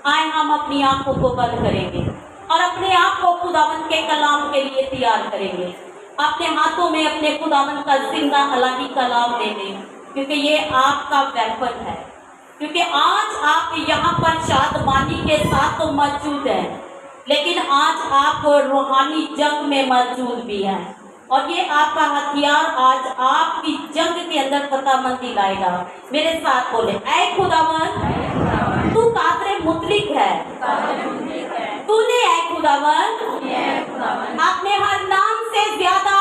आए हम अपनी आंखों को बंद करेंगे और अपने आप को खुदावंद के कलाम के लिए तैयार करेंगे। अपने हाथों में अपने खुदावंद का जिंदा इलाही कलाम ले लें, क्योंकि ये आपका वेपन है। क्योंकि आज आप यहाँ पर शादमानी के साथ तो मौजूद हैं, लेकिन आज आप रूहानी जंग में मौजूद भी हैं, और ये आपका हथियार आज आपकी जंग के अंदर फतहमंदी लाएगा। मेरे साथ बोले, ऐ खुदावंद तू कादरे मुतलिक है, तूने ऐ खुदावंद अपने हर नाम से ज्यादा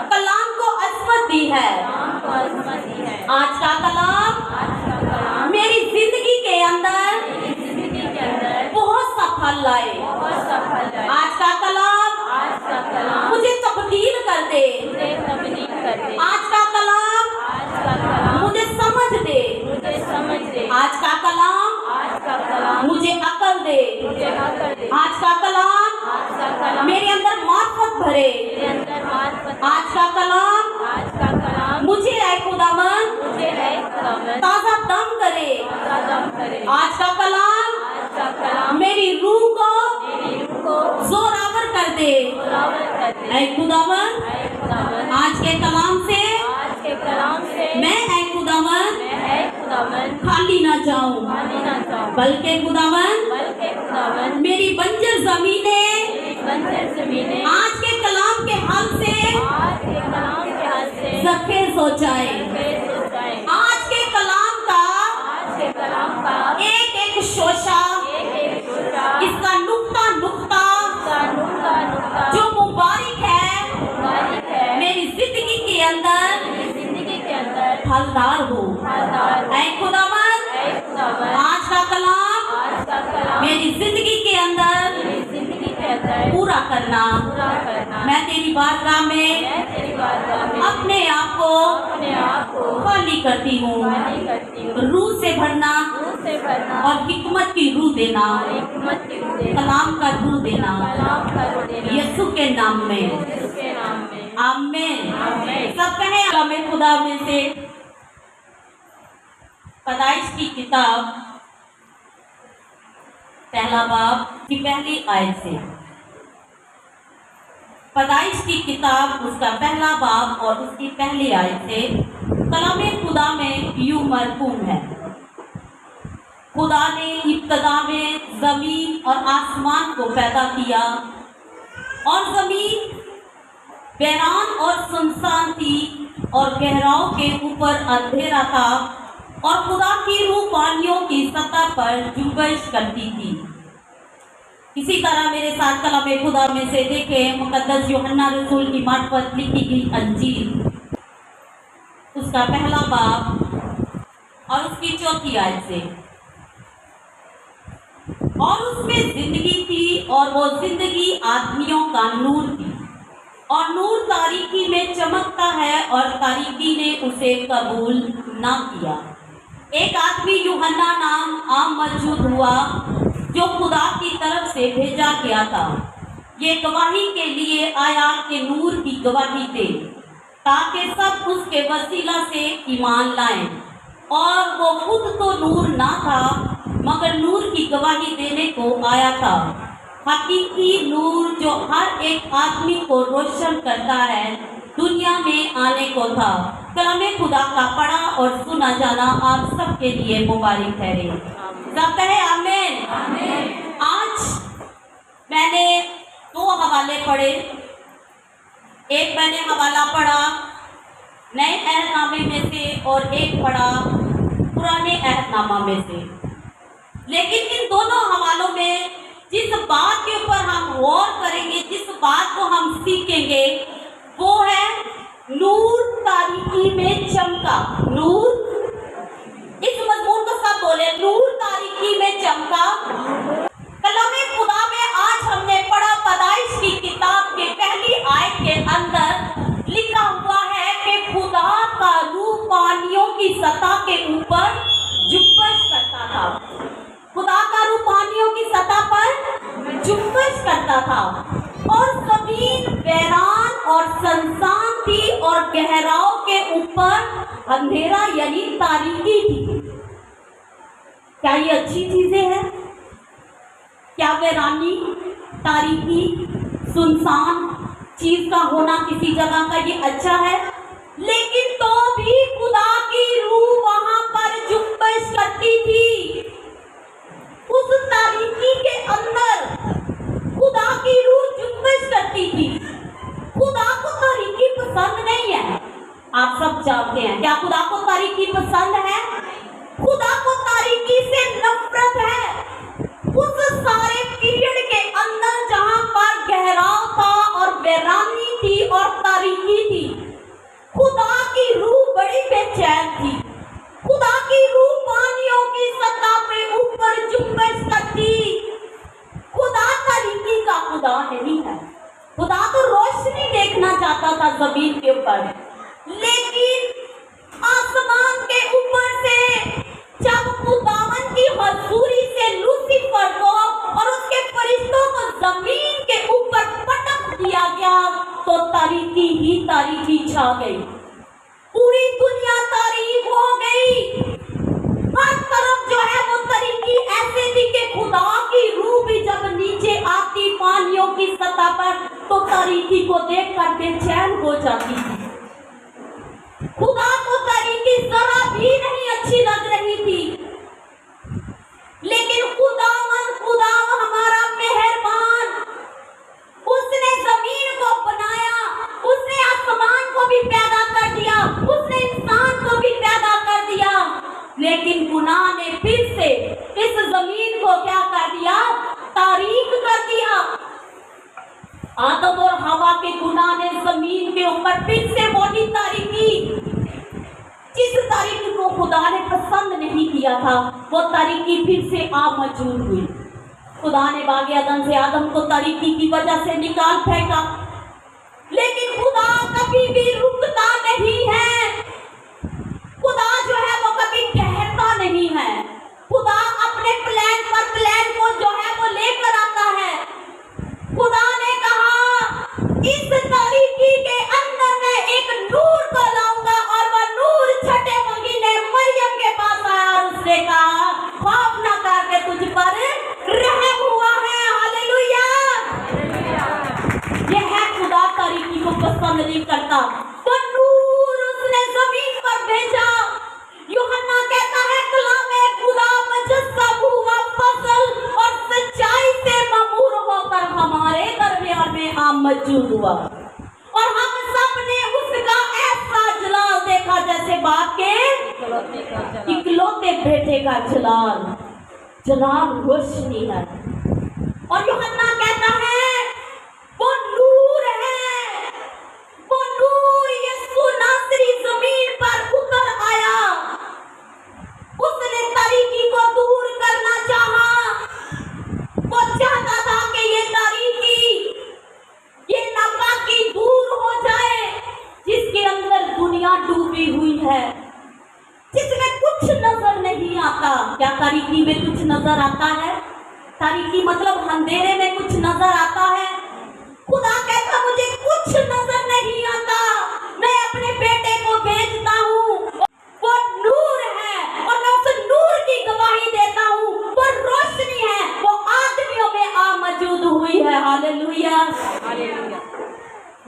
कलाम को अजमत दी है। आज का कलाम मेरी जिंदगी के अंदर बहुत सफल लाए। आज का कलाम मुझे तब्दील कर दे। आज का कलाम मुझे समझ दे। आज का कलाम मुझे अकल दे। आज का कलाम मेरे अंदर मार्फत भरे। आज का कलाम मुझे ऐ खुदावंद ताज़ा दम करे। आज का कलाम मेरी रूह को जोरावर कर दे। ऐ खुदावंद आज के कलाम से मैं ऐ खुदावंद खाली ना जाऊं, बल्कि खुदावंद मेरी बंजर जमीनें आज के कलाम के हल से ज़ख़ीर हो जाए। आज के कलाम का एक एक शोशा, इसका नुक्ता नुक्ता जो मुबारक है मेरी जिंदगी के अंदर फलदार हो। ऐ खुदावंद आज का कलाम मेरी जिंदगी के अंदर पूरा करना। मैं तेरी बारगाह में अपने आप को खाली करती हूँ। रूह से भरना और हिकमत की रूह देना, कलाम का रूह देना, यीशु के नाम में, आमीन। सब कहें कलाम खुदा में से पैदाइश की किताब पहला बाब की पहली आयत से। पैदाइश की किताब उसका पहला बाब और उसकी पहली आयत से कलाम खुदा में यूं मरकूम है, खुदा ने इब्तदा में जमीन और आसमान को पैदा किया, और जमीन वीरान और सुनसान थी और गहराओं के ऊपर अंधेरा था, और खुदा की रूह पानियों की सतह पर जुम्बिश करती थी। इसी तरह मेरे साथ कलाम खुदा में से देखें मुकद्दस यूहन्ना रसूल की मार्फत लिखी गई अंजील उसका पहला बाब और उसकी चौथी आयत से। और उसमें जिंदगी थी और वो जिंदगी आदमियों का नूर थी, और नूर तारीकी में चमकता है और तारीकी ने उसे कबूल ना किया। एक आदमी यूहन्ना नाम आम मौजूद हुआ जो खुदा की तरफ से भेजा गया था। ये गवाही के लिए आया कि नूर की गवाही दे, ताकि सब उसके वसीला से ईमान लाएं। और वो खुद तो नूर ना था, मगर नूर की गवाही देने को आया था। हकीकी नूर जो हर एक आदमी को रोशन करता है, दुनिया में आने को था। कलाम खुदा का पढ़ा और सुना जाना आप सबके लिए मुबारक ठहरे। सब कहे आमीन। आज मैंने दो हवाले पढ़े। एक मैंने हवाला पढ़ा नए अहदनामे में से और एक पढ़ा पुराने अहदनामा में से। लेकिन इन दोनों हवालों में जिस बात के ऊपर हम गौर करेंगे, जिस बात को हम सीखेंगे, वो है नूर तारीकी में चमका। नूर, इस मजमून को सब बोले, नूर तारीकी में चमका। कलाम खुदा में आज हमने पढ़ा पैदाइश की किताब के पहली आयत के अंदर लिखा हुआ है कि खुदा का रूह पानियों की सतह के ऊपर जुम्बिश करता था। खुदा का रूह पानियों की सतह पर जुम्बिश करता था, और जमीन वीरान और सुनसान थी और गहराओं के ऊपर अंधेरा यानी तारीकी थी। क्या ये अच्छी चीजें हैं? क्या वीरानी, तारीकी, सुनसान चीज का होना किसी जगह का ये अच्छा है? लेकिन तो भी खुदा की रूह वहां पर जुम्बिश करती थी। उस तारीकी के अंदर खुदा की रूह जुम्बिश करती थी। खुदा को तारीकी पसंद नहीं है, आप सब जानते हैं। क्या खुदा को तारीकी पसंद है? खुदा को तारीकी से नफरत है। उस सारे पीरियड के अंदर जहां पर गहराव था और वीरानी थी और तारीकी थी, खुदा की रूह बड़ी बेचैन थी। खुदा की रूह पानियों की सतह पे ऊपर जुम्बिश करती। खुदा तारीकी का खुदा नहीं है। खुदा तो रोशनी देखना चाहता था जमीन के ऊपर, लेकिन आसमान के ऊपर से जब खुदावन की हजूरी से लूसीफर को और उसके फरिश्तों को जमीन के ऊपर पटक दिया गया तो तारीकी ही तारीकी छा गई। पूरी दुनिया तारीक हो गई। हर तरफ जो है वो तारीकी ऐसे थी कि खुदा की रूह भी जब नीचे आती पानियों की सतह पर तो तारीकी को देखकर बेचैन हो जाती थी। खुदा को तारीकी जरा भी नहीं अच्छी लग रही थी। लेकिन खुदा हमारा मेहरबान, उसने जमीन को बनाया, उसने आसमान को भी पैदा कर दिया, उसने इंसान को भी पैदा कर दिया। लेकिन गुनाह ने फिर से इस जमीन को क्या कर दिया? तारीक कर दिया। आदम और हवा के गुनाह ने जमीन के ऊपर फिर से वही तारीकी, जिस तारीकी को खुदा ने पसंद नहीं किया था, वो तारीकी फिर से आ मौजूद हुई। खुदा ने बागे अदन से आदम को तारीकी की वजह से निकाल फेंका, लेकिन खुदा कभी भी रुकता नहीं है। खुदा जो है वो कभी ठहरता नहीं है। खुदा अपने प्लान को जो है वो लेकर आता है। खुदा ने कहा इस तारीकी के अंदर मैं एक नूर को लाऊंगा, और वह नूर छठे महीने मरियम के पास आया और उसने कहा खौफ न कर, के तुझ पर रहम हुआ है। हालेलुया। यह है खुदा तारीकी को पसंद नहीं करता, तो नूर उसने जमीन पर भेजा। यूहन्ना कहता है कलामे खुदा मुजस्सम हुआ फसल और सच्चाई से ममूर होकर हमारे दरमियान में आ मौजूद हुआ, और हम सब ने उसका ऐसा जलाल देखा जैसे बाप के इकलौते बेटे का जलाल। जलाल रोशनी है। और यूहन्ना कहता है वो नूर है, वो नूर यीशु नासरी जमीन पर उतर आया। उसने तारीकी को दूर करना चाहा। वो चाहता था कि ये तारीकी, ये नापाकी दूर हो जाए जिसके अंदर दुनिया डूबी हुई है, जिसमें कुछ नजर नहीं आता। क्या तारीकी में कुछ नजर आता है? तारीकी मतलब अंधेरे में कुछ नजर आता है? खुदा कहता मुझे कुछ नजर नहीं आता, मैं अपने बेटे को भेजता हूँ, वो नूर है और मैं उस नूर की गवाही देता हूँ। वो रोशनी है, वो आदमियों में आ मौजूद हुई है। हालेलुया।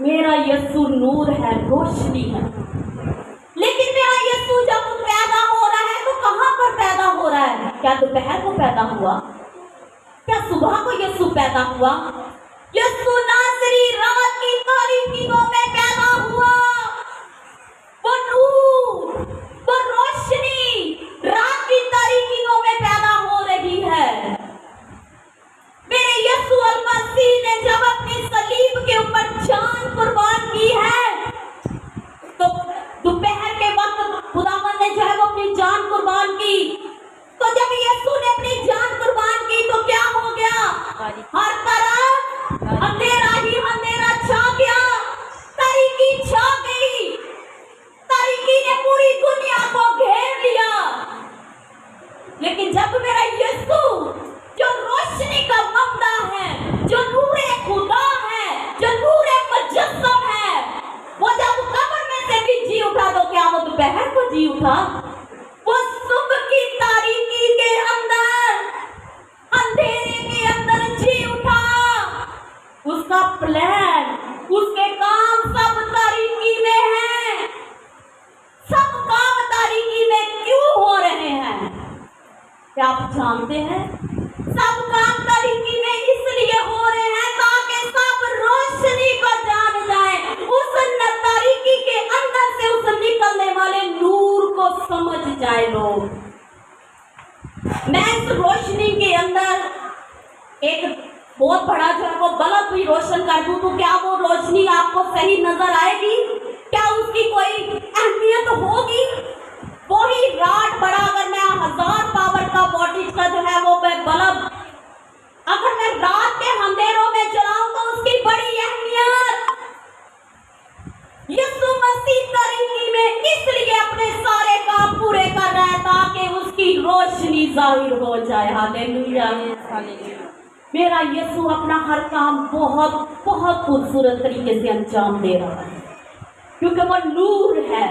मेरा यीशु नूर है, रोशनी है। लेकिन मेरा यीशु जब पैदा हो रहा है तो कहाँ पर पैदा हो रहा है? क्या दोपहर को पैदा हुआ? क्या सुबह को यीशु पैदा हुआ? यीशु नासरी रात की तारीकियों में पैदा हुआ। वो नूर, वो रोशनी रात की तारीकियों में पैदा हो रही है। मेरे यीशु अल मसीह ने जब अपनी सलीब के ऊपर जान कुर्बान की है, तो दोपहर के वक्त खुदावंद ने जो है वो अपनी जान कुर्बान की। तो जब यीशु ने अपनी जान कुर्बान की तो क्या हो गया? हर तरफ अंधेरा ही अंधेरा छा गया, तारीकी छा गई। तारीकी ने पूरी दुनिया को घेर लिया। लेकिन जब मेरा यीशु जो रोशनी का ममदा है, जो नूरे खुदा है, जो नूरे मुजस्सम है, वो जब कब्र में से भी जी उठा तो क्या वो दोपहर को जी उठा? वो सुबह की तारीकी के अंदर प्लान, उसके काम सब तारीकी में हैं। सब काम तारीकी में क्यों हो रहे हैं? क्या आप जानते हैं? सब काम तारीकी में इसलिए हो रहे हैं ताकि सब रोशनी को जान जाए, उस तारीकी के अंदर से उस निकलने वाले नूर को समझ जाए लोग। मैं इस रोशनी के अंदर एक बहुत बड़ा जो है वो बल्ब भी रोशन कर दूं तो क्या वो रोशनी आपको सही नजर आएगी? क्या उसकी कोई अहमियत होगी? वही रात बड़ा, अगर मैं 1000 पावर का वोल्टेज का जो है वो बल्ब अगर मैं रात के अंधेरों में जलाऊं तो उसकी बड़ी अहमियत। यीशु मसीह तारीकी में इसलिए अपने सारे काम पूरे कर रहा है ताकि उसकी रोशनी जाहिर हो जाए। हालेलुया। मेरा यीशु अपना हर काम बहुत बहुत खूबसूरत तरीके से अंजाम दे रहा है क्योंकि वो नूर है,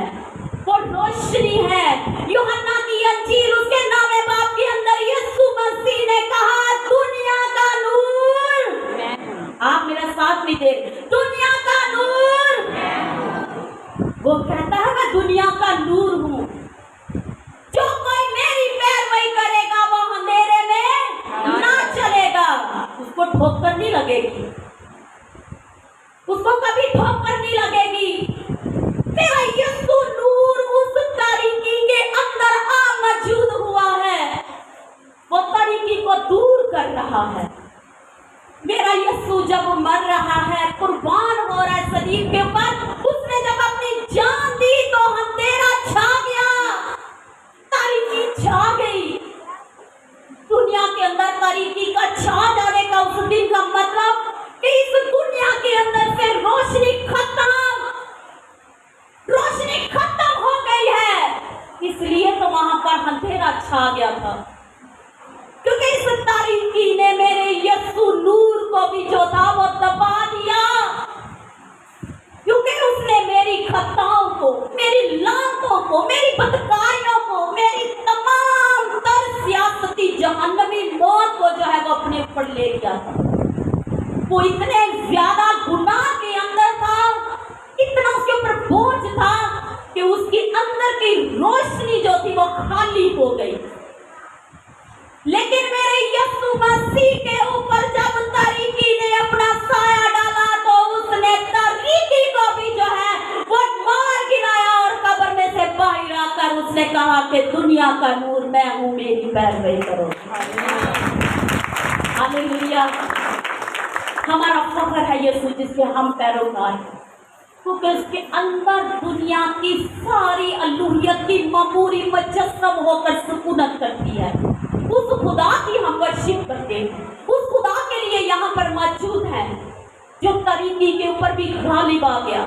वो रोशनी है। यूहन्ना की अंजील उसके नामे बाप के अंदर यीशु मसीह ने कहा दुनिया का नूर। आप मेरा साथ नहीं दे, दुनिया का नूर। वो कहता है मैं दुनिया का नूर हूँ, जो कोई मेरी पैरवी करेगा वो अंधेरे में ना चलेगा। उसको ठोकर नहीं लगेगी, उसको कभी ठोकर नहीं लगेगी। मेरा यीशु नूर उस तारीकी के अंदर मौजूद हुआ है, वो तारीकी को दूर कर रहा है। मेरा यीशु जब मर रहा है, कुर्बान हो रहा है सलीब के ऊपर, उसने जब अपनी जान दी तो अंधेरा छा गया, तारीकी छा गई। दुनिया के अंदर तारीकी का छा जाने का उस दिन का मतलब कि इस दुनिया के अंदर से रोशनी खत्म हो गई है। इसलिए तो वहां पर अंधेरा छा गया था, क्योंकि इस तारीकी ने मेरे यीशु नूर को भी जो था वो दबा दिया, क्योंकि उसने मेरी खताओं को, मेरी लानतों को, मेरी बदकारियों को, मेरी तमाम तर सियासती जहन्नमी मौत को जो है वो अपने ऊपर ले लिया था। वो इतने ज्यादा गुनाह के अंदर था, इतना उसके ऊपर बोझ था कि उसके अंदर की रोशनी जो थी वो खाली हो गई। लेकिन मेरे यीशु मसीह के ऊपर जब तारीकी ने अपना साया डाला तो उसने तारीकी को भी जो है वो मार गिराया और कब्र में से बाहर आकर उसने कहा कि दुनिया का नूर मैं हूं, मेरी पैरवी करो। हालेलुया। हमारा फख्र है यीशु जिसके हम पैरोकार हैं, क्योंकि उसके अंदर दुनिया की सारी अलूहियत की ममूरी मुजस्सम होकर सुकूनत करती है। उस खुदा की हम वर्शिप करते हैं, उस खुदा के लिए यहाँ पर मौजूद है जो तारीकी के ऊपर भी गालिब आ गया।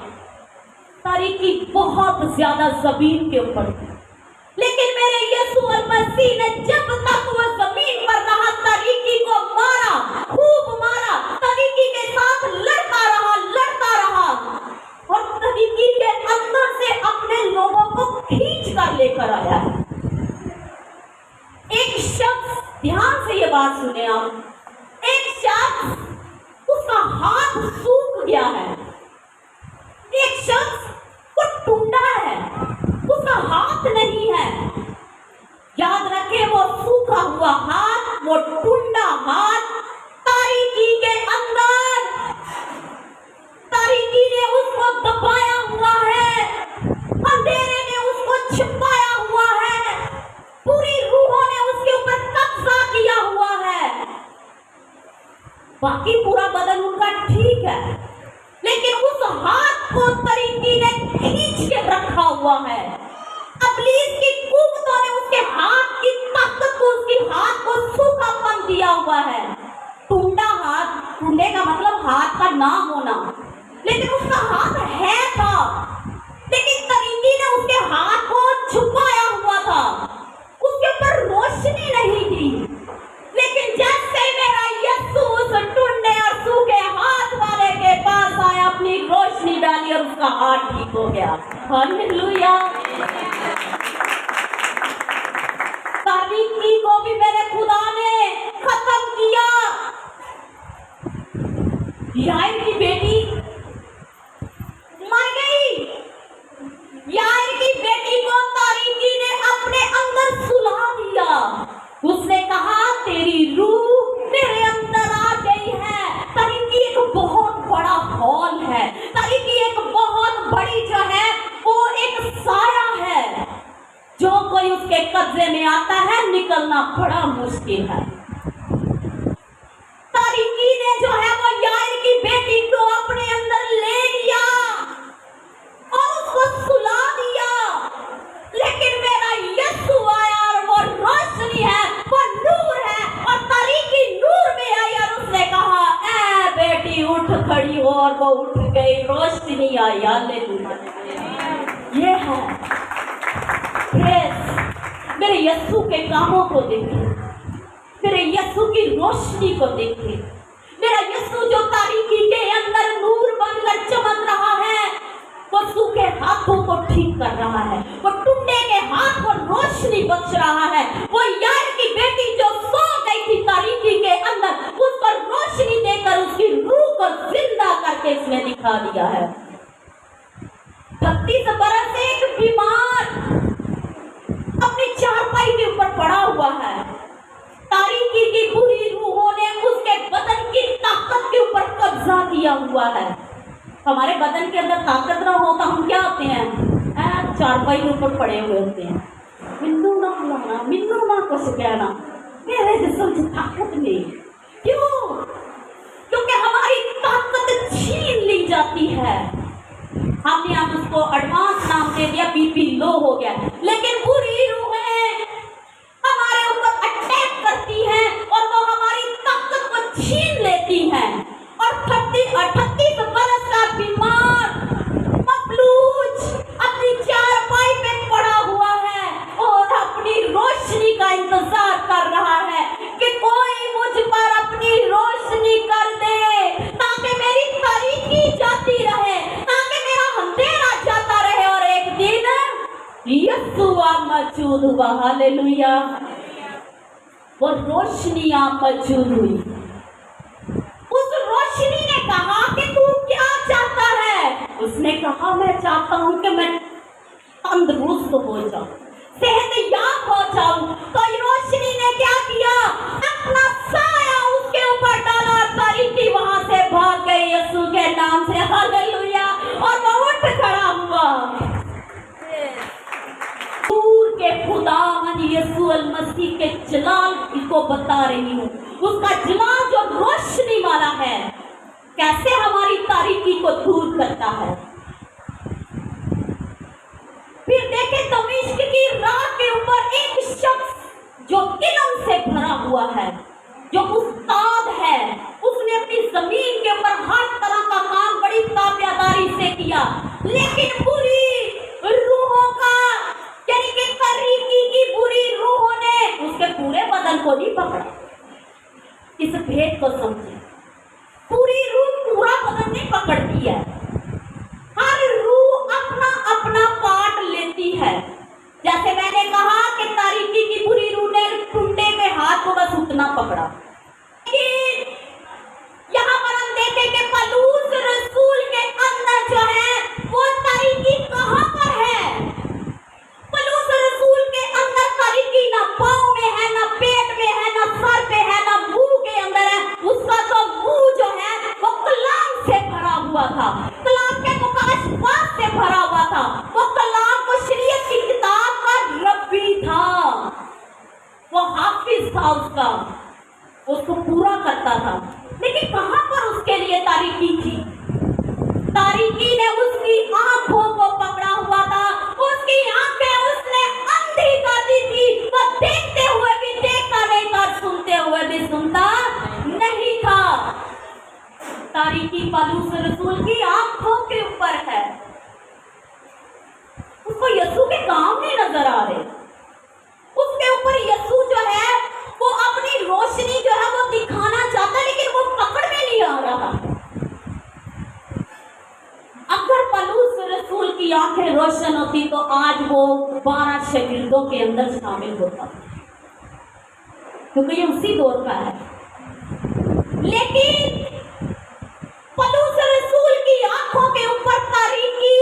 तारीकी बहुत ज्यादा जमीन के ऊपर है, लेकिन मेरे यीशु मसीह ने जब तक वो जमीन पर रहा तारीकी को मारा, खूब मारा, तारीकी के साथ लड़ता रहा और तारीकी के अंदर से अपने लोगों को खींच कर लेकर आया। एक शख्स, ध्यान से ये बात सुने आप, एक शख्स उसका हाथ सूख गया है, एक शख्स वो टूटा है, उसका हाथ नहीं है। याद रखे वो सूखा हुआ हाथ, वो टूटा हाथ तारीकी के अंदर, तारीकी ने उसको दबाया हुआ है, अंधेरे ने उसको छिपाया हुआ है, पूरी रूहों ने उसके ऊपर कब्जा किया हुआ है। बाकी पूरा बदन उनका ठीक है, लेकिन उस हाथ को तारीकी ने खींच के रखा हुआ है। इब्लीस की कुव्वतों ने उसके हाथ की ताकत को, उसके हाथ को सूखापन दिया हुआ है। टूटा हाथ, टूटने का मतलब हाथ का ना होना, लेकिन उसका हाथ है था, लेकिन तारीकी ने उसके हाथ को छुपाया हुआ था, उसके ऊपर रोशनी नहीं थी। लेकिन जैसे मेरा यीशु उस टूटने और सूखे हाथ वाले के पास आया, अपनी रोशनी डाली और उसका हाथ ठीक हो गया। हालेलुया। तारीकी को भी मेरे खुदा ने खत्म किया। याईर की बेटी के कब्जे में आता है, निकलना बड़ा मुश्किल है। तारीकी ने जो है वो यार की बेटी को अपने अंदर ले लिया और उसको सुला दिया, लेकिन मेरा यीशु आया और वो रोशनी है, वो नूर है, और तारीकी नूर में आई और उसने कहा, ऐ बेटी उठ खड़ी हो, और वो उठ गई, रोशनी आई। हालेलुया। ये है मेरे यीशु के कामों को देखे, मेरे यीशु की रोशनी को देखे, मेरा यीशु जो तारीकी के अंदर नूर बनकर चमक रहा है, वो सूखे हाथों को ठीक कर रहा है, वो टूटे के हाथ को रोशनी बख्श रहा है। वो यार की बेटी जो सो गई थी तारीकी के अंदर, उस पर रोशनी देकर उसकी रूह को जिंदा करके इसने दिखा दिया है। 36 बरस से एक बीमार अपनी चारपाई के ऊपर पड़ा हुआ है, तारीकी की बुरी रूहों ने उसके बदन की ताकत के ऊपर कब्जा किया हुआ है। हमारे बदन के अंदर ताकत ना हो तो हम क्या होते हैं, चारपाई के ऊपर पड़े हुए होते हैं। मिन्नू ना बुलाना, मिन्नू ना कुछ कहना, मेरे जिस्म से ताकत नहीं। क्यों? क्योंकि हमारी ताकत छीन ली जाती है। हमने आज उसको एडवांस नाम दे दिया, बीपी लो हो गया, लेकिन बुरी रूहें हमारे ऊपर अटैक करती हैं और वो हमारी ताकत को छीन लेती हैं। और 38 बरस का बीमार मफलूज अपनी चारपाई पे पड़ा हुआ है और अपनी रोशनी का इंतजार कर रहा है कि कोई मुझ पर अपनी रोशनी कर दे, ताकि मेरी तारीकी जाती रहे, ताकि मेरा अंधेरा जाता रहे और एक दिन यीशु मौजूद हुआ। हालेलुया। वो रोशनी मौजूद हुई। उस रोशनी ने कहा कि तू क्या चाहता है? उसने कहा, मैं चाहता हूं कि मैं तंदुरुस्त हो जाऊं, सेहतयाब हो जाऊं। तो रोशनी ने क्या किया? अपना साया उसके ऊपर डाला और तारीकी वहां से भाग गई यीशु के नाम से। हालेलुया। और वो उठ खड़ा हुआ। दूर के खुदावन यीशु अल मसीह के जलाल को बता रही हूँ, उसका जलाल जो रोशनी वाला है, कैसे हमारी तारीकी को दूर करता है। फिर देखे दमिश्क की राह के ऊपर एक शख्स जो इल्म से भरा हुआ है, जो उस्ताद है, उसने अपनी जमीन के ऊपर हर तरह का काम बड़ी ताबियादारी से किया, लेकिन बुरी रूहों का, यानी कि तारीकी की बुरी रूहों ने उसके पूरे बदन को नहीं पकड़ा। इस भेद को समझे, पूरी रूह पूरा बदन नहीं पकड़ती है, हर रूह अपना अपना पार्ट लेती है। जैसे मैंने कहा कि तारीकी की बुरी रूह ने टुंडे के हाथ को बस उतना पकड़ा, लेकिन यहाँ पर हम देखें कि पलूस रसूल के अंदर जो है वो तारीकी कहाँ पर है? पलूस रसूल के अंदर तारीकी ना पाँव में है, ना पेट में है, ना सर पे है, ना मुंह के अंदर है। उसका तो मुंह जो है वो कलाम से भरा हुआ था, कलाम के मुकाशफात से भरा हुआ था। वो कलाम को शरीयत की किताब का रब्बी था, वो हाफिज था, उसको पूरा करता था। लेकिन कहाँ पर उसके लिए तारीकी थी? तारीकी ने उसकी आंखों को पकड़ा हुआ था, उसकी आंखें उसने अंधी कर दी थी। वो देखते हुए भी देखता नहीं था, सुनते हुए भी सुनता नहीं था। तारीकी पलूस रसूल की आंखों के ऊपर है, उसको यीशु के काम नहीं नजर आ रहे। उसके ऊपर यीशु जो है वो अपनी रोशनी जो है वो दिखाना चाहता, लेकिन वो पकड़ में नहीं आ रहा। अगर पलूस रसूल की आंखें रोशन होती तो आज वो 12 शागिर्दों के अंदर शामिल होता, क्योंकि ये उसी दौर का है। लेकिन पलूस रसूल की आंखों के ऊपर तारीकी,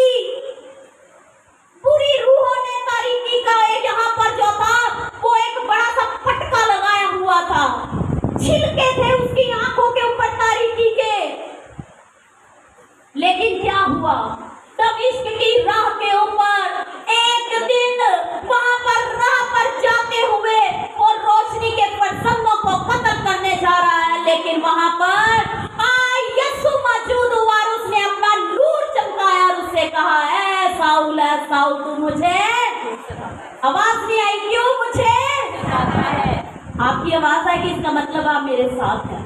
पूरी रूहों ने तारीकी का यहाँ पर जो था वो एक बड़ा सा फटका लगाया हुआ था, छिलके थे उसकी आंखों के ऊपर तारीकी के। लेकिन क्या हुआ? दमिश्क की राह के ऊपर एक दिन वहां पर राह पर लेकिन वहां पर यीशु मौजूद हुआ और उसने अपना नूर चमकाया और उससे कहा, है साउल तू मुझे आवाज नहीं आई क्यों? मुझे आपकी आवाज आएगी, इसका मतलब आप मेरे साथ हैं।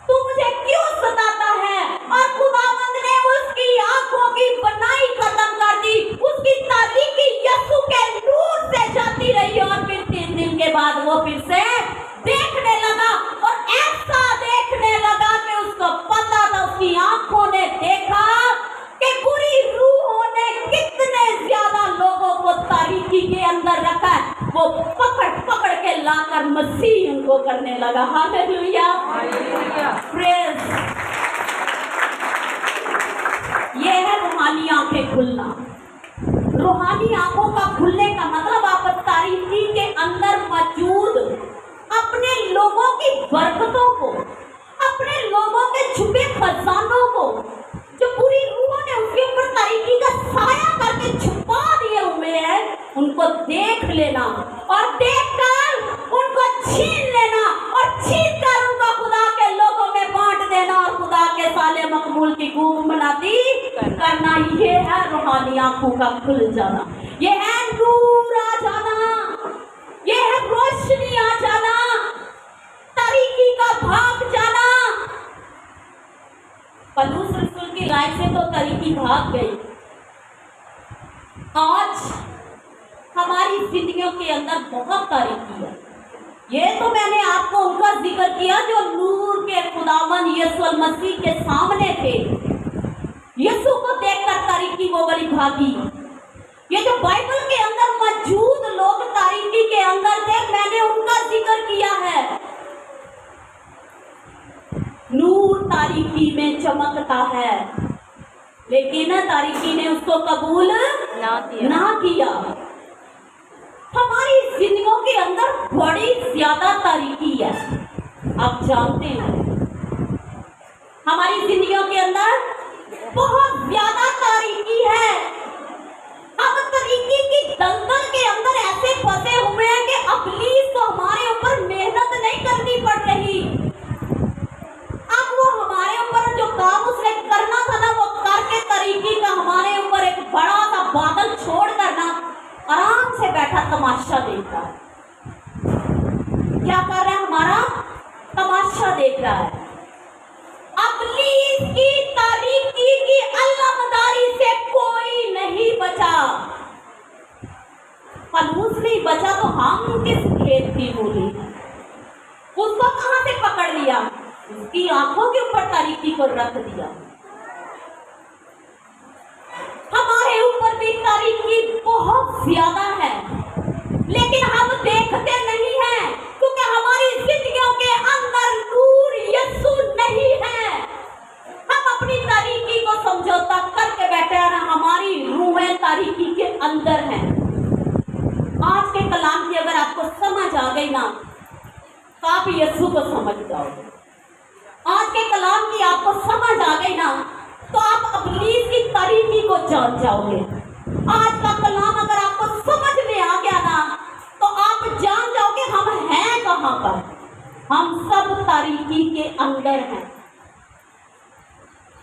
तू मुझे क्यों सताता है? और खुदावंद ने उसकी आंखों की बनाई खत्म कर दी, उसकी तारीकी यीशु के नूर से जाती रही और फिर 3 दिन के बाद वो फिर से देखने लगा और ऐसा देखने लगा कि उसको पता था, उसकी आंखों ने देखा कि बुरी रूहों ने कितने ज्यादा लोगों को तारीकी के अंदर रखा है। वो पकड़ के लाकर मसीह उनको करने लगा। Hallelujah, praise. ये है रूहानी आंखें खुलना। रूहानी आंखों का खुलने का मतलब आप तारीकी के अंदर मौजूद अपने लोगों की बरकतों को, अपने लोगों के छुपे खजानों को, जो पूरी रूहों ने उसके ऊपर तारीकी का साया करके छुपा दिए हुए हैं, उनको देख लेना और देखकर उनको छीन लेना और छीन कर उनको खुदा के लोगों में बांट देना और खुदा के साले मकबूल की गुमनाती करना। ये है रूहानी आंखों का खुल जाना, ये है नूर आ जाना, ये है रोशनी आ जाना, तारीकी का भाग जाना। पौलुस रसूल की राय से तो तारीकी भाग गई। आज हमारी जिंदगियों के अंदर बहुत तारीकी है। ये तो मैंने आपको उनका जिक्र किया जो नूर के खुदावन यीशु मसीह के सामने थे। यीशु को देखकर तारीकी वो वाली भागी। ये जो बाइबल के अंदर मौजूद लोग तारीकी के अंदर थे, मैंने उनका जिक्र किया है। नूर तारीकी में चमकता है, लेकिन तारीकी ने उसको कबूल ना किया। हमारी जिंदगियों के अंदर बड़ी ज्यादा तारीकी है, आप जानते हैं। हमारी जिंदगियों के अंदर बहुत ज्यादा तारीकी है। हम तारीकी की दलदल के अंदर ऐसे फंसे हुए हैं कि इब्लीस को हमारे ऊपर मेहनत नहीं करनी पड़ रही। अब वो हमारे ऊपर जो काम उसने करना था ना, वो करके तारीकी का हमारे ऊपर एक बड़ा सा बादल छोड़ करना आराम से बैठा तमाशा देख रहा है। क्या कर रहा है? हमारा तमाशा देख रहा है। इब्लीस की तारीकी की अलमदारी से कोई नहीं बचा। पौलुस नहीं बचा तो हम किस खेत की बोली? उसको कहां से पकड़ लिया? उसकी आंखों के ऊपर तारीकी को रख दिया। हमारे ऊपर भी तारीकी बहुत ज्यादा है, लेकिन हम देखते नहीं हैं क्योंकि हमारी जिंदगियों के अंदर नूर यीशु नहीं है। हम अपनी तारीकी को समझौता करके बैठे हैं, हमारी रूहें तारीकी के अंदर हैं। आज के कलाम की अगर आपको समझ आ गई ना, तो आप यीशु को समझ जाओगे। आज के कलाम की आपको समझ आ गई ना, तो आप इब्लीस की तारीकी को जान जाओगे। आज का कलाम अगर आपको समझ में आ गया ना, तो आप जान जाओगे हम हैं कहां पर। हम सब तारीकी के अंदर हैं।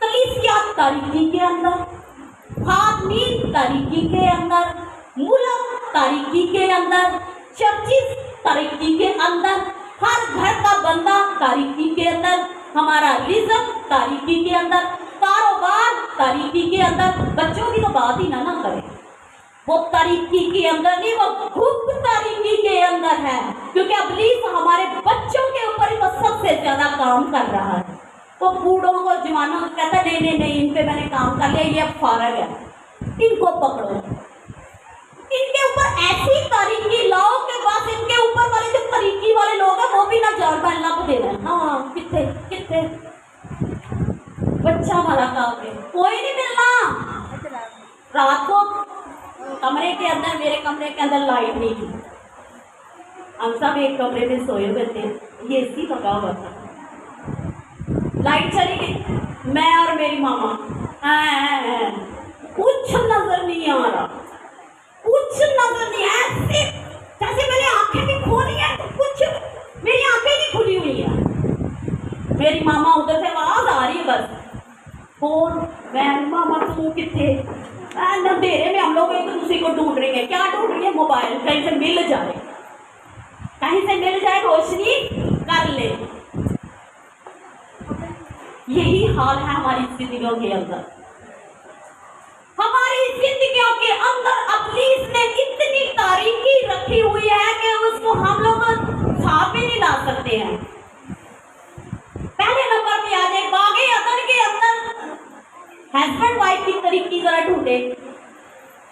कलीसिया तारीकी के अंदर, हादमीन तारीकी के अंदर, मुल्क तारीकी के अंदर, चर्चिस तारीकी के अंदर, हर घर का बंदा तारीकी के अंदर, हमारा रिज़्क तारीकी के अंदर, कारोबार तारीकी के अंदर। बच्चों की तो बात ही ना करें, वो तारीकी के अंदर नहीं, वो गुप्त तारीकी के अंदर है। क्योंकि इब्लीस हमारे बच्चों के ऊपर ही तो सबसे ज्यादा काम कर रहा है। वो बूढ़ों को जवानों को कहता है नहीं इन पे मैंने काम कर लिया, ये अब फारग है, इनको पकड़ो, इनके ऊपर ऐसी तारीकी लाओ कि बस इनके ऊपर वाले जो तारीकी वाले लोग हैं वो भी ना जान पाए, लब दे रहे हैं। हाँ कितने कितने बच्चा वाला काम है, कोई नहीं मिलना। रात को कमरे के अंदर, मेरे कमरे के अंदर लाइट नहीं थी, हम सब एक कमरे में सोए हुए थे, ये एसी लगा हुआ था। लाइट चली गई, मैं और मेरी मामा कुछ नजर नहीं आ रहा, कुछ नजर नहीं, ऐसे जैसे मैंने आंखें भी खोली है तो कुछ मेरी आंखें नहीं खुली हुई है। मेरी मामा उधर से आवाज आ रही है बस, कौन? मैं, मामा तू किथे? अंधेरे में हम लोग एक दूसरे को ढूंढ रहे हैं। क्या ढूंढ रही है? मोबाइल कहीं से मिल जाए, कहीं से मिल जाए, रोशनी कर ले। यही हाल है हमारी जिंदगियों के अंदर। हमारी जिंदगियों के अंदर इब्लीस ने इतनी तारीकी रखी हुई है कि उसको हम लोग छाप भी नहीं ला सकते हैं। पहले नंबर पे आ जाए बागे अदन के अंदर हस्बैंड वाइफ की तरीकी जरा ढूंढे।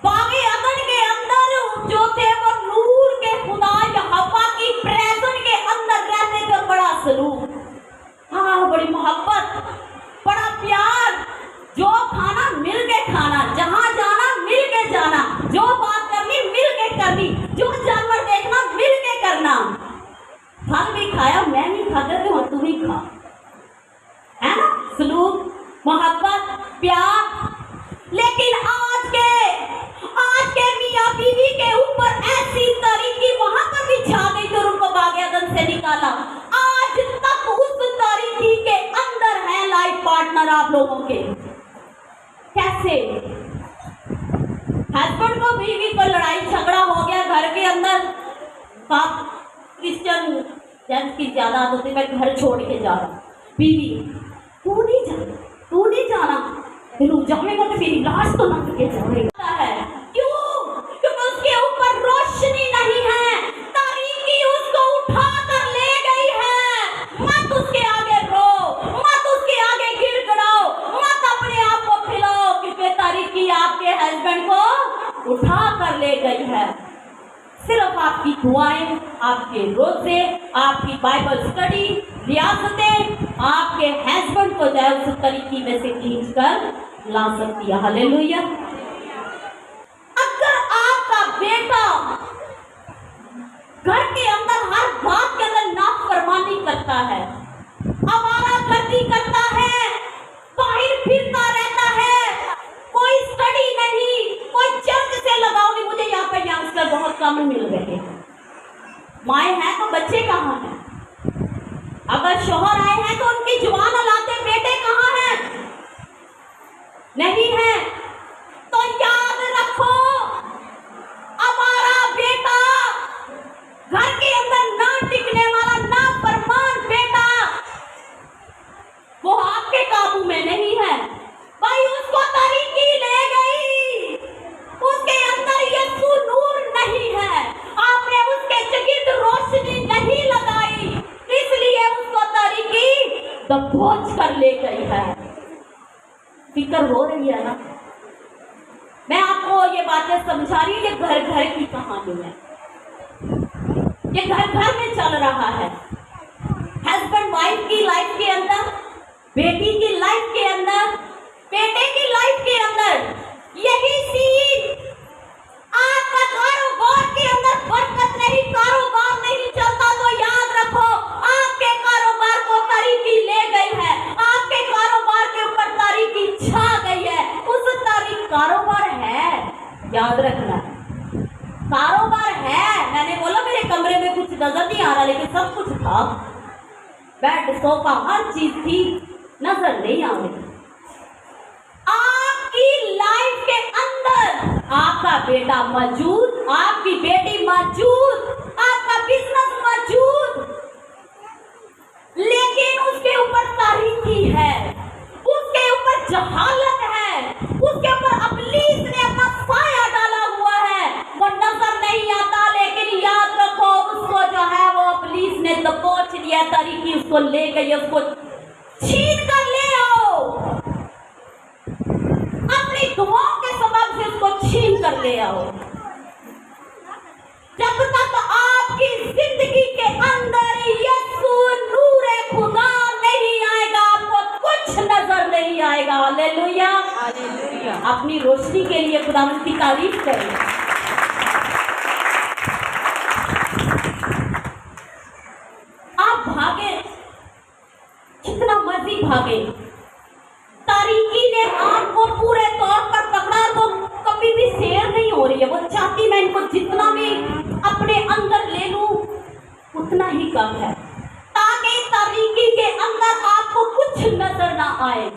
बागे अदन के अंदर जो थे वो नूर के खुदा यहोवा की प्रेजेंस के अंदर रहने का बड़ा सलूक, हाँ बड़ी मोहब्बत, बड़ा प्यार, जो खाना मिल के खाना, जहां जाना मिल के जाना, जो बात करनी मिल के करनी, जो जानवर देखना मिल के करना। फल भी खाया, मैं नहीं खाता तो तू ही खा, है ना? सलूक, मोहब्बत, प्यार। लेकिन आज के मियाँ बीवी के ऊपर ऐसी तारीकी वहां पर भी छा गई तो उनको बागे अदन से निकाला। आज तक उस तारीकी के अंदर है लाइफ पार्टनर आप लोगों के। कैसे? हस्बैंड को बीवी को लड़ाई झगड़ा हो गया घर के अंदर, क्रिश्चियन जेंट्स की ज्यादा आदत है, मैं घर छोड़ के जा रहा, बीवी तू नहीं जाना, तू नहीं जाना, फिर जाएगा तो फिर इलाज तो ना करके जाएगा है। क्यों? क्योंकि उसके ऊपर रोशनी नहीं है, तारीकी उसको उठा कर ले गई है। मत उसके आगे रो, मत उसके आगे गिड़गिड़ाओ, मत अपने आप को खिलाओ, क्योंकि तारीकी आपके हस्बैंड को उठा कर ले गई है। सिर्फ आपकी दुआएं, आपके रोजे, आपकी बाइबल स्टडी, रियासतें आपके हस्बैंड को जो है उस तरीके में से खींच कर ला सकती है। हालेलुया। अगर आपका बेटा घर के अंदर हर बात के अंदर नाफरमानी करता है, आवारागर्दी करता है, बाहर फिरता रहता है, कोई स्टडी नहीं, कोई चर्च से लगाव नहीं। मुझे यहाँ पे यंगस्टर बहुत कम मिल रहे हैं। माए हैं तो बच्चे कहाँ हैं? अगर शोहर आए हैं तो उनकी जुबान हलाते बेटे कहाँ हैं? नहीं है। तो याद रखो, हमारा बेटा घर के अंदर ना टिकने वाला नाफरमान बेटा वो आपके काबू में नहीं है। भाई उसको तारीकी ले गई, उसके अंदर यीशु नूर नहीं है, आपने उसके जगह रोशनी नहीं लगाई, इसलिए उसको तारीकी दबोच कर ले गई है। फिक्र हो रही है ना? मैं आपको ये बातें समझा रही हूँ, ये घर घर की कहानी है, ये घर घर में चल रहा है। हस्बैंड वाइफ की लाइफ के अंदर, बेटी की लाइफ के अंदर, बेटे की लाइफ के अंदर यही सीन। आपका कारोबार के अंदर बरकत नहीं, कारोबार नहीं चलता तो याद रखो आपके कारोबार को तारीकी ले गई है, आपके कारोबार के ऊपर तारीकी छा गई है। उस तारीख कारोबार है, याद रखना, कारोबार है। मैंने बोला मेरे कमरे में कुछ नजर नहीं आ रहा, लेकिन सब कुछ था, बेड सोफा हर चीज थी, नजर नहीं आ रही। आपकी लाइफ के अंदर आपका बेटा मौजूद, आपकी बेटी मौजूद, आपका बिजनेस मौजूद, लेकिन उसके ऊपर तारीकी है, उसके ऊपर जहालत है, उसके ऊपर इब्लीस ने अपना साया डाला हुआ है। वो नजर नहीं आता, लेकिन याद रखो उसको जो है वो इब्लीस ने दबोच लिया, तारीकी उसको ले गई, उसको छीन कर ले आओ, अपनी दुआओं के सबब से उसको छीन कर ले आओ। जब तक आपकी जिंदगी के अंदर यीशु नूरे खुदा नहीं आएगा, आपको कुछ नजर नहीं आएगा। Hallelujah, hallelujah. अपनी रोशनी के लिए खुदावंद की तारीफ करें। आप भागे, जितना मर्जी भागे, तारीकी ने आपको पूरे तौर पर पकड़ा तो कभी भी शेयर नहीं हो रही है। वो चाहती मैं इनको जितना भी अपने अंदर ले लूं उतना ही कम है, ताकि तारीकी तारीकी के अंदर आपको कुछ नजर ना आए।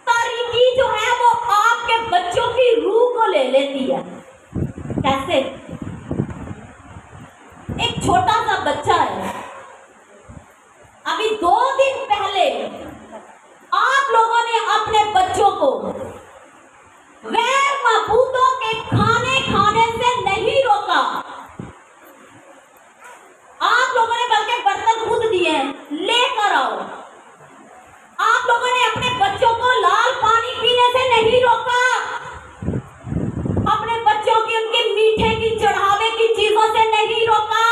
तारीकी जो है वो आपके बच्चों की रूह को ले लेती है। कैसे? एक छोटा सा बच्चा है, अभी 2 दिन पहले आप लोगों ने अपने बच्चों को गैर मबूदों के खाने खाने से नहीं रोका। आप लोगों ने बल्कि बर्तन खुद दिए, लेकर आओ। आप लोगों ने अपने बच्चों को लाल पानी पीने से नहीं रोका। अपने बच्चों की उनके मीठे की चढ़ावे की चीजों से नहीं रोका।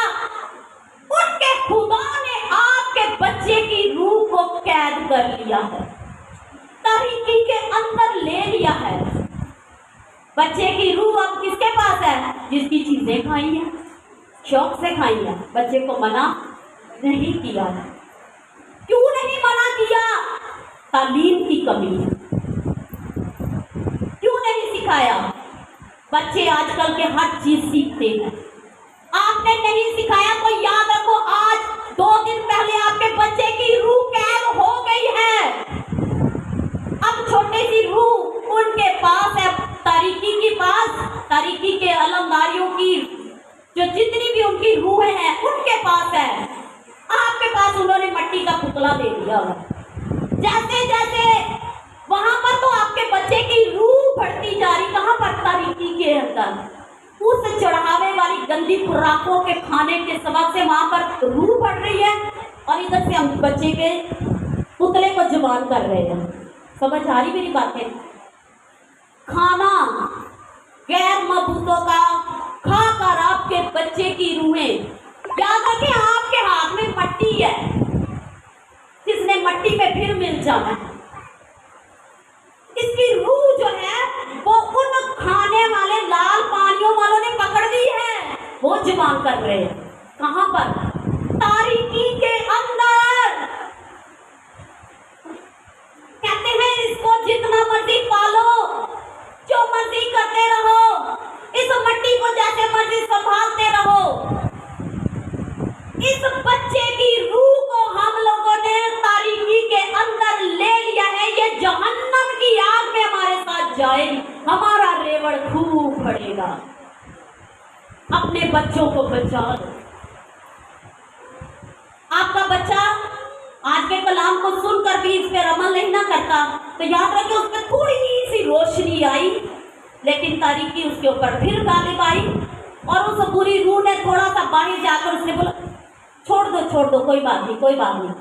उनके खुदा ने आपके बच्चे की रूह को कैद कर लिया है, तारीकी के अंदर ले लिया है। बच्चे की रूह अब किसके पास है? जिसकी चीजें खाई है, शौक से खाई है। बच्चे को मना नहीं किया है। क्यों नहीं मना किया? तालीम की कमी है। क्यों नहीं सिखाया? बच्चे आजकल के हर चीज सीखते हैं। आपने नहीं सिखाया तो याद रखो, आज 2 दिन पहले आपके बच्चे की रूह कैद हो गई है। अब छोटी सी रूह उनके पास है, तारीकी के पास, तारीकी के अलमदारियों की जो जितनी भी उनकी रूह है उनके पास है। आपके पास उन्होंने मिट्टी का पुतला दे दिया। जैसे जैसे वहां पर तो आपके बच्चे की रूह बढ़ती जा रही, कहां पर? तारीकी के अंदर। उस चढ़ावे वाली गंदी खुराकों के खाने के सबब से वहां पर रूह बढ़ रही है, और इधर से हम बच्चे के पुतले को जुबान कर रहे हैं। समझ आ रही मेरी बातें? खाना गैर मबूदों का खाकर आपके बच्चे की रूहें, याद रखें आपके हाथ में मट्टी है, जिसने मट्टी में फिर मिल जाना है। इसकी रूह जो है वो उन खाने वाले लाल पानियों वालों ने पकड़ ली है, वो जुबान कर रहे हैं। कहां पर? तारीकी के अंदर। कहते हैं इसको जितना मर्जी पालो, जो मर्जी करते रहो, इस मट्टी को जैसे मर्जी संभालते रहो। इस बच्चे की रूह को हम लोगों ने तारीकी के अंदर ले लिया है। ये जहन्नम की आग में हमारे साथ जाएगी, हमारा रेवड़ खूब पड़ेगा। अपने बच्चों को बचा लो। आपका बच्चा आज के कलाम को सुनकर भी इस पर अमल नहीं ना करता, तो याद रखिए उसमें थोड़ी सी रोशनी आई, लेकिन तारीकी उसके ऊपर फिर गालिब आई, और उस बुरी रूह ने थोड़ा सा बाहर जाकर उसने बोला छोड़ दो, कोई बात नहीं, कोई बात नहीं।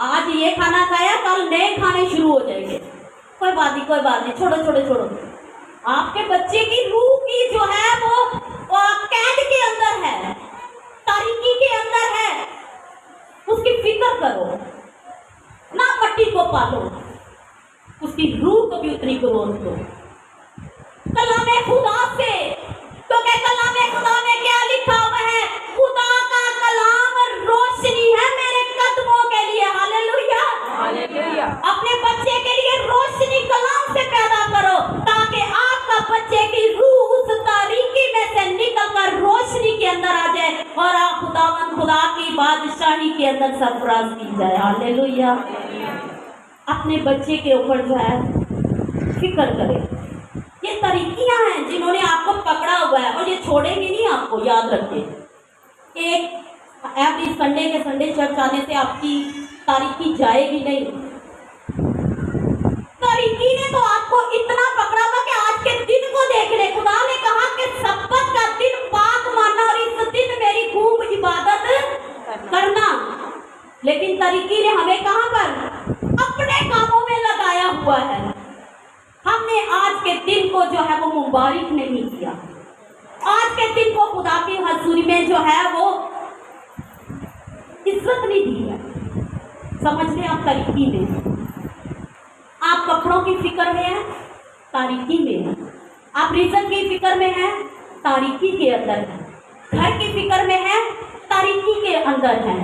आज ये खाना खाया, कल नए खाने शुरू हो जाएंगे, कोई बात नहीं, कोई बात नहीं, छोड़ो। आपके बच्चे की रूह की जो है वो कैद के अंदर है, तारीकी के अंदर है। उसकी फिक्र करो ना, मट्टी को पालो, उसकी रूह को भी उतनी ग्रोथ दो। कलामे खुदा से, तो क्या कलामे खुदा में क्या लिखा हुआ है? खुदा का कलाम रोशनी है मेरे कदमों के लिए। Hallelujah, hallelujah. अपने बच्चे के लिए रोशनी कलाम से पैदा करो, ताकि आपका बच्चे की रूह उस तारीकी में से निकलकर रोशनी के अंदर आ जाए, और आप खुदा की बादशाही के अंदर सरफराज की जाए। हालेलुया। अपने बच्चे के ऊपर जो है फिक्र करें। ये तरीकियां हैं जिन्होंने आपको पकड़ा हुआ है, और ये छोड़ेंगे नहीं आपको, याद रखें। एक एवरी संडे के संडे चर्च आने से आपकी तारीकी जाएगी नहीं। तारीकी ने तो आपको इतना पकड़ा हुआ कि आज के दिन को देख ले। खुदा ने कहा कि सब्बत का दिन पाक मानना, और इस दिन मेरी खूब इबादत करना। लेकिन तारीकी ने हमें कहां पर? अपने कामों में लगाया हुआ है। हमने आज के दिन को जो है वो मुबारक नहीं किया। आज के दिन को खुदा की हजूरी में जो है वो इज्जत नहीं दी है। समझ लें आप तारीकी में। आप कपड़ों की फिक्र में है, तारीकी में है। आप रिजन की फिक्र में है, तारीकी के अंदर है। घर की फिक्र में है, तारीकी के अंदर है।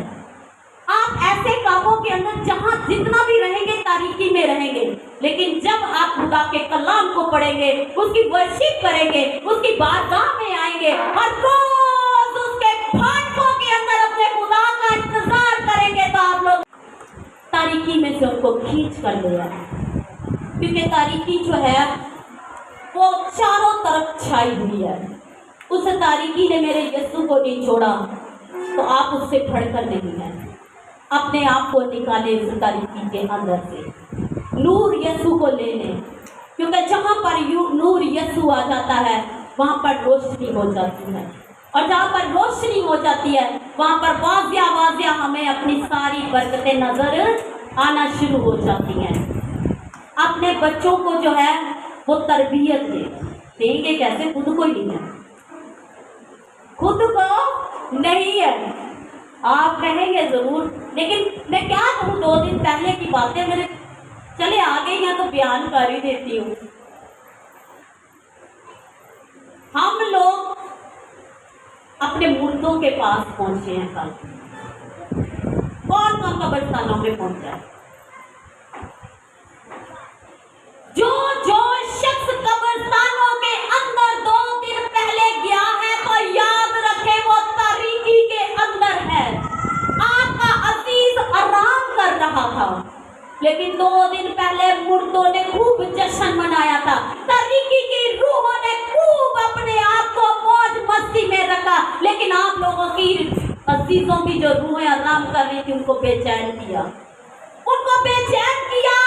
आप ऐसे कामों के अंदर जहां जितना भी रहेंगे तारीकी में रहेंगे, लेकिन जब आप खुदा के कलाम को पढ़ेंगे, उसकी वर्शिप करेंगे, उसकी बारगाह में आएंगे और रोज उसके फाटकों के अंदर अपने खुदा का इंतजार करेंगे, तो आप लोग तारीकी में से उनको खींच कर ले आए, क्योंकि तारीकी जो है वो चारों तरफ छाई हुई है। उस तारीकी ने मेरे यीशु को नहीं छोड़ा, तो आप उससे खड़कर नहीं है। अपने आप को निकाले इस तारीकी के अंदर से, नूर यीशु को ले लें, क्योंकि जहाँ पर नूर यीशु आ जाता है वहाँ पर रोशनी हो जाती है, और जहाँ पर रोशनी हो जाती है वहाँ पर वाजिया वाजिया हमें अपनी सारी बरकतें नजर आना शुरू हो जाती हैं। अपने बच्चों को जो है वो तरबियत देंगे कैसे? खुद को ही नहीं है, खुद को नहीं है। आप कहेंगे जरूर, लेकिन मैं क्या कहूँ, 2 दिन पहले की बातें मेरे चले आ गई हैं तो बयान कर ही देती हूँ। हम लोग अपने मुर्दों के पास पहुंचे हैं कल। कौन कौन कब्रिस्तानों में पहुंचा है? जो जो शख्स कब्रिस्तानों के अंदर 2 दिन पहले गया है तो याद रखे वो तारीकी के अंदर है। आपका अजीज आराम कर रहा था, लेकिन 2 दिन पहले मुर्दों ने खूब जश्न मनाया था। तारीकी की रूहों ने खूब अपने आप को मौज मस्ती में रखा, लेकिन आप लोगों की अजीजों की जो रूहें आराम कर रही थी उनको बेचैन किया, उनको बेचैन किया।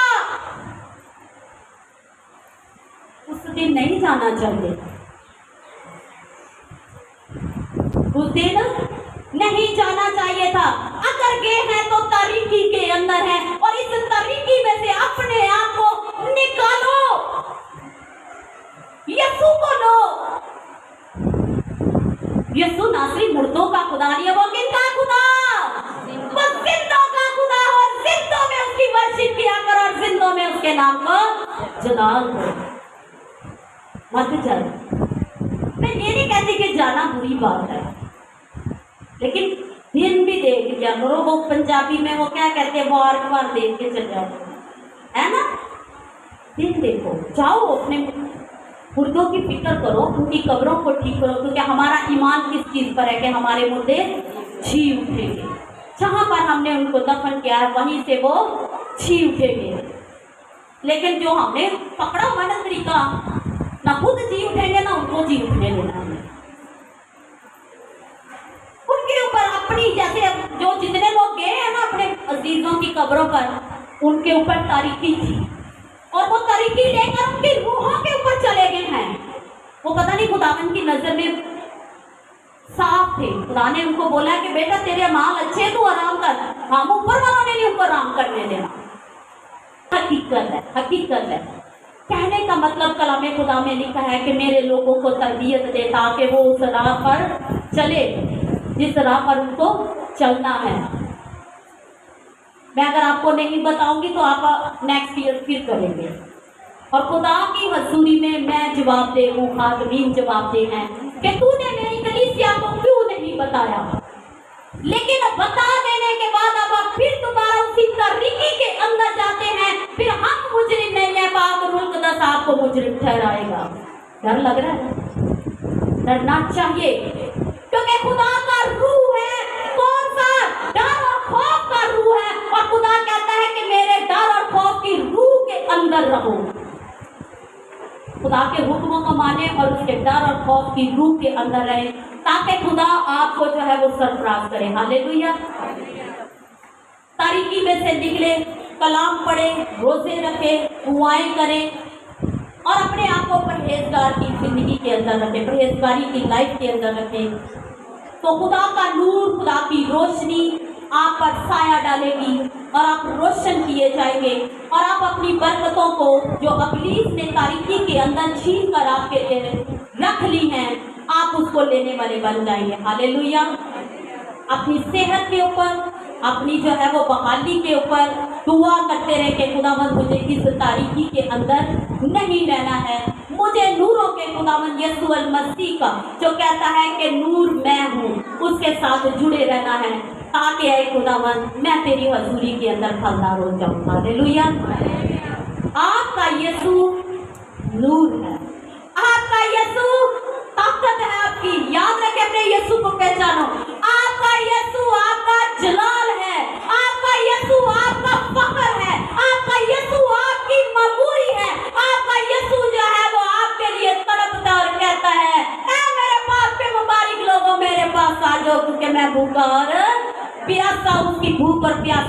उस दिन नहीं जाना चाहिए, उस दिन नहीं जाना चाहिए था। अगर गए हैं तो तारीकी के अंदर है, और इस तारीकी में से अपने आप को निकालो, यीशु को लो। यीशु नासरी मुर्दों का खुदा नहीं है, वो किसका खुदा? वो जिंदों का खुदा, और जिंदों में उसकी वर्शिप किया करो, और जिंदों में उसके नाम को जलाल करो। मत जाओ। मैं ये नहीं कहती कि जाना बुरी बात है, लेकिन दिन भी देख लिया करो। वो पंजाबी में वो क्या कहते हैं, बार देख के चल जाओ, है ना? दिन देखो, जाओ, अपने मुर्दों की फिक्र करो, उनकी कब्रों को ठीक करो, क्योंकि हमारा ईमान किस चीज पर है कि हमारे मुर्दे जी उठेंगे। जहाँ पर हमने उनको दफन किया है वहीं से वो जी उठेंगे। लेकिन जो हमने पकड़ा हुआ ना तरीका, ना खुद जी उठेंगे ना उनको जी उठने देना है। उनके ऊपर अपनी, जैसे जो जितने लोग गए हैं ना अपने अजीजों की कब्रों पर, उनके ऊपर तारीकी थी, और वो तारीकी लेकर उनकी रूहों के ऊपर चले गए हैं। वो पता नहीं खुदावन की नजर में साफ थे। खुदा ने उनको बोला कि बेटा तेरे माल अच्छे, तू आराम कर। हम ऊपर वालों ने नहीं उनको आराम करने देना। हकीकत है, हकीकत है। कहने का मतलब कलामे खुदा में लिखा है कि मेरे लोगों को तरबियत दे ताकि वो उस राह पर चले जिस राह पर उनको चलना है। मैं अगर आपको नहीं बताऊंगी तो आप नेक्स्ट ईयर फिर करेंगे, और खुदा की हजूरी में मैं जवाब दे हूँ, खादमीन जवाब दे हैं कि तूने मेरी कलीसिया को क्यों नहीं बताया। लेकिन बता देने के बाद अब आप फिर दोबारा उसी तरीके के अंदर जाते हैं, फिर हम मुजरिम नहीं है, पाक मुल्क दस आपको मुजरिम ठहराएगा। डर लग रहा है? डरना चाहिए, क्योंकि खुदा का रूह है। कौन सा? डर और खौफ का रूह है, और खुदा कहता है कि मेरे डर और खौफ की रूह के अंदर रहो। खुदा के हुक्मों को माने और उसके डर और खौफ की रूह के अंदर रहे, ताकि खुदा आपको जो है वो सरफराज करे। हालेलुया। तारीकी में से निकले, कलाम पढ़े, रोजे रखे, दुआएं करें, और अपने आप को परहेजगार की जिंदगी के अंदर रखें, परहेजगारी की लाइफ के अंदर रखें। तो खुदा का नूर, खुदा की रोशनी आप पर साया डालेगी, और आप रोशन किए जाएंगे, और आप अपनी बरकतों को जो इब्लीस ने तारीकी के अंदर छीन कर आपके लिए रख ली हैं, आप उसको लेने वाले बन जाएंगे। हालेलुया। अपनी सेहत के ऊपर, अपनी जो है वो बहाली के ऊपर दुआ करते रहे कि खुदावंद मुझे इस तारीकी के अंदर नहीं रहना है। मुझे नूरों के खुदावंद यीशु अल मसीह का जो कहता है कि नूर मैं हूँ, उसके साथ जुड़े रहना है, ताकि ऐ खुदावंद मैं तेरी हजूरी के अंदर फलदार हो जाऊँ। हालेलुया। आपका यीशु नूर है, आपका यीशु ताकत है आपकी। याद रखें, अपने यीशु को पहचानो। आपका यीशु आपका जलाल है, आपका यीशु आपका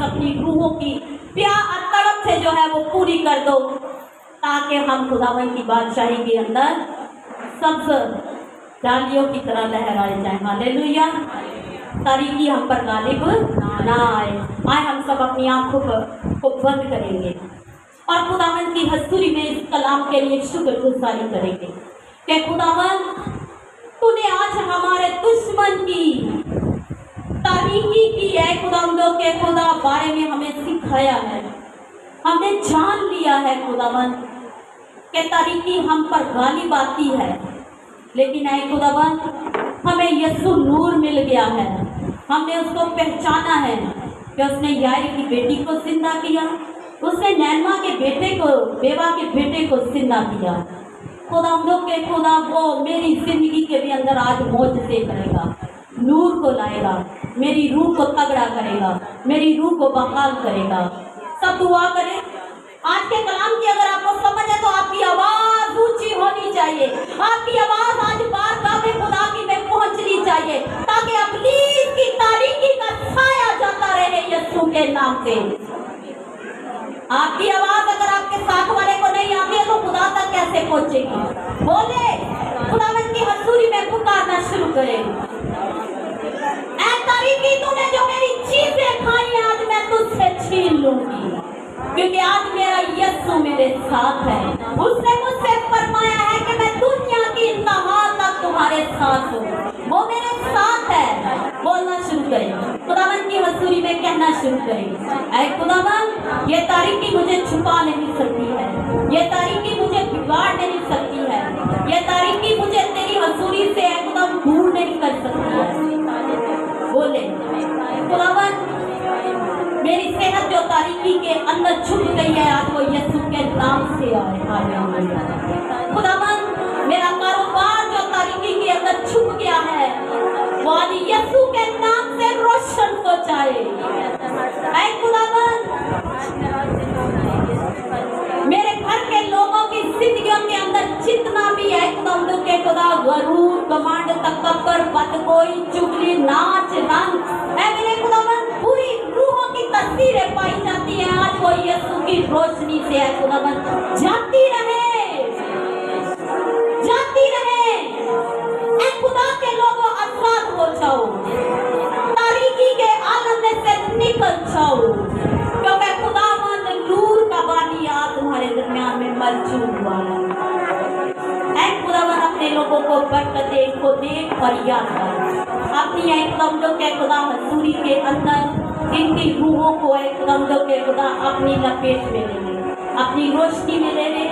अपनी रूहों की प्यार और तड़प से जो है वो पूरी कर दो, ताकि हम खुदावन की बादशाही के अंदर सब डालियों की तरह लहराए जाएं। हालेलुया। तारीकी हम पर गालिब ना आए। आए हम सब अपनी आंखों को बंद करेंगे और खुदावन की हजूरी में इस कलाम के लिए शुक्रगुजारी करेंगे कि खुदावन तूने आज हमारे दुश्मन की तारीकी की है, खुदावंदों के खुदा बारे में हमें सिखाया है, हमने जान लिया है खुदावन के तारीकी हम पर गालिब आती है, लेकिन ऐ खुदावन हमें यीशु नूर मिल गया है। हमने उसको पहचाना है कि उसने याई की बेटी को जिंदा किया, उसने नैनमा के बेटे को, बेवा के बेटे को जिंदा किया। खुदावंदों के खुदा वो मेरी जिंदगी के भी अंदर आज मौजज़े करेगा, नूर को लाएगा, मेरी रूह को तगड़ा करेगा, मेरी रूह को बहाल करेगा। सब दुआ करें। आज के कलाम की अगर आपको समझ है तो आपकी आवाज ऊंची होनी चाहिए, आपकी आवाज आज बारगाह में खुदा की में पहुंचनी चाहिए, ताकि अपनी की तारीकी का छाया जाता रहे यीशु के नाम से। आपकी आवाज अगर आपके साथ वाले को नहीं आती है तो खुदा तक कैसे पहुंचेगी? बोले खुदावन की हजूरी में पुकारना शुरू करें। ऐ तारीकी तूने जो मेरी चीजें खाई आज मैं तुझसे छीन लूंगी, क्योंकि आज मेरा यीशु मेरे साथ है। उसने मुझसे फरमाया है कि मैं दुनिया की इंतहा तक तुम्हारे साथ हूँ, वो मेरे साथ है। बोलना शुरू करें, खुदावन की हजूरी में कहना शुरू करें, ऐ खुदावन ये तारीकी मुझे छुपा नहीं सकती है, ये तारीकी मुझे बिगाड़ नहीं सकती है, ये तारीकी मुझे तेरी हजूरी से एकदम दूर नहीं कर सकती है। बोले खुदावन मेरी सेहत जो तारीकी के अंदर छुप गई है आज वो यीशु के नाम से आए। खुदावन मेरा कारोबार जो तारीकी के अंदर छुप गया है वो आज यीशु के नाम से रोशन हो जाए। ऐ खुदावन मेरे घर के लोगों की जिंदगियों के अंदर जितना भी है खुदावंदों के खुदा गरूर, घमंड, तकब्बुर, बदगोई, चुगली, नाच, रंग, ऐ मेरे खुदावन पूरी रूहों की तस्वीरें पाई जाती हैं, आज वो यीशु की रोशनी से है खुदावन जाती रहे, जाती रहे। ऐ खुदा के लोगों आजाद हो जाओ, तारीकी के आलम में से निकल जाओ, क्योंकि खुदावन नूर का बानी आज तुम्हारे दरमियान में मौजूद हुआ है। ऐ खुदावन अपने लोगों को बरकत दे, को देख और याद कर अपनी एकदम के खुदा हजूरी के अंदर इनकी रूहों को एकदम के खुदा अपनी लपेट में ले ले, अपनी रोशनी में ले ले।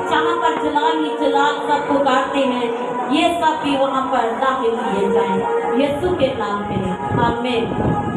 जहाँ पर जलाल ही जलाल सब पुकारते हैं ये सब भी वहाँ पर दाखिल किए जाएं यीशु के नाम पे। आमीन।